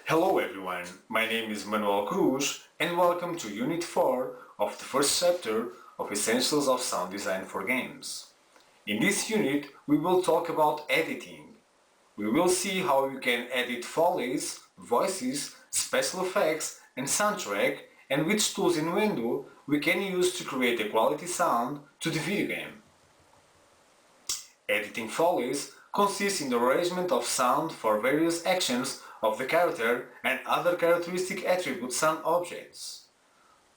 Hello everyone, my name is Manuel Cruz and welcome to Unit 4 of the first chapter of Essentials of Sound Design for Games. In this unit we will talk about editing. We will see how you can edit follies, voices, special effects and soundtrack and which tools in Windows we can use to create a quality sound to the video game. Editing follies consists in the arrangement of sound for various actions of the character and other characteristic attribute sound objects.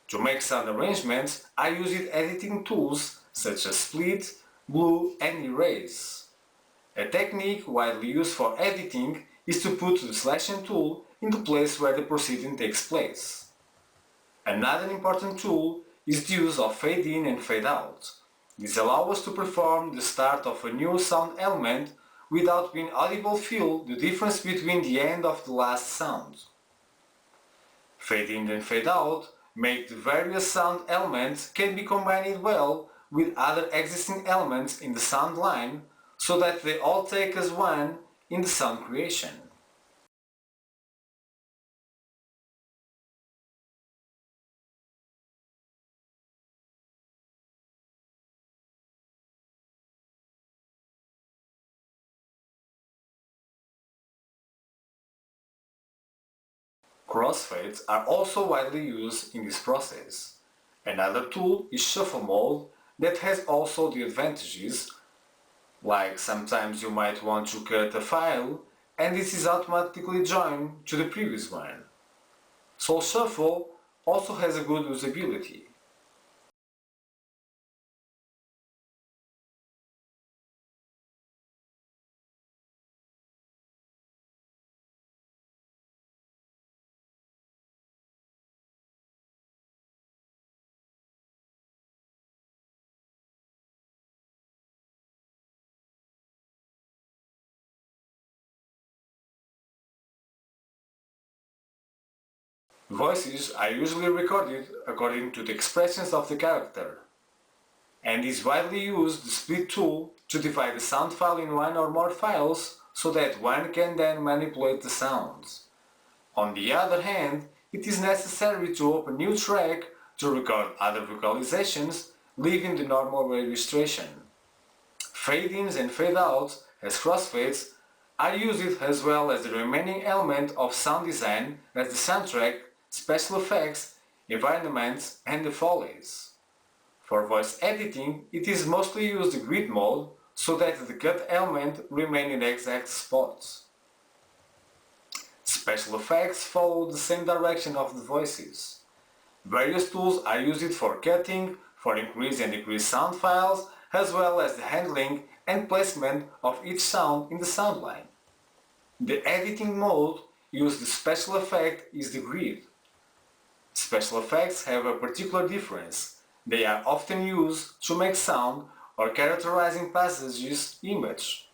To make sound arrangements, I use editing tools such as split, blue and erase. A technique widely used for editing is to put the selection tool in the place where the proceeding takes place. Another important tool is the use of fade in and fade out. This allows us to perform the start of a new sound element without being audible feel the difference between the end of the last sound. Fade in and fade out make the various sound elements can be combined well with other existing elements in the sound line so that they all take as one in the sound creation. Crossfades are also widely used in this process. Another tool is shuffle mode that has also the advantages, like sometimes you might want to cut a file and this is automatically joined to the previous one. So shuffle also has a good usability. Voices are usually recorded according to the expressions of the character, and is widely used the split tool to divide the sound file in one or more files so that one can then manipulate the sounds. On the other hand, it is necessary to open new track to record other vocalizations, leaving the normal registration. Fade-ins and fade-outs as crossfades are used as well as the remaining element of sound design as the soundtrack, special effects, environments and the follies. For voice editing, it is mostly used the grid mode so that the cut element remain in the exact spots. Special effects follow the same direction of the voices. Various tools are used for cutting, for increase and decrease sound files, as well as the handling and placement of each sound in the sound line. The editing mode used the special effect is the grid. Special effects have a particular difference. They are often used to make sound or characterizing passages image.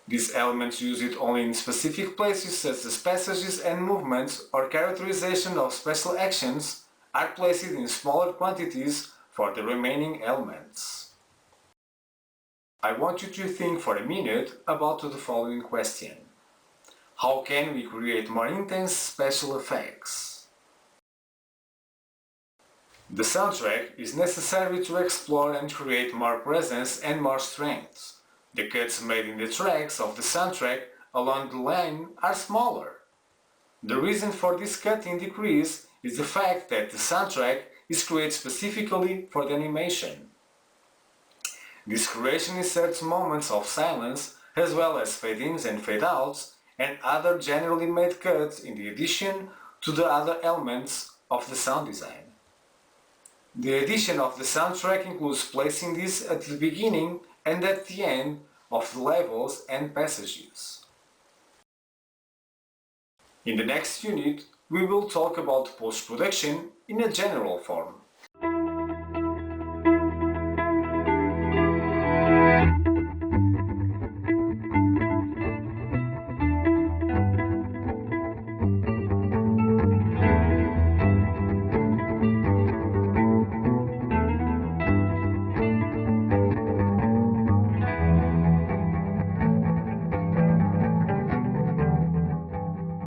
These elements used only in specific places such as passages and movements or characterization of special actions are placed in smaller quantities for the remaining elements. I want you to think for a minute about the following question. How can we create more intense special effects? The soundtrack is necessary to explore and create more presence and more strength. The cuts made in the tracks of the soundtrack along the line are smaller. The reason for this cutting decrease is the fact that the soundtrack is created specifically for the animation. This creation inserts moments of silence as well as fade-ins and fade-outs and other generally made cuts in addition to the other elements of the sound design. The addition of the soundtrack includes placing this at the beginning and at the end of the levels and passages. In the next unit, we will talk about post-production in a general form.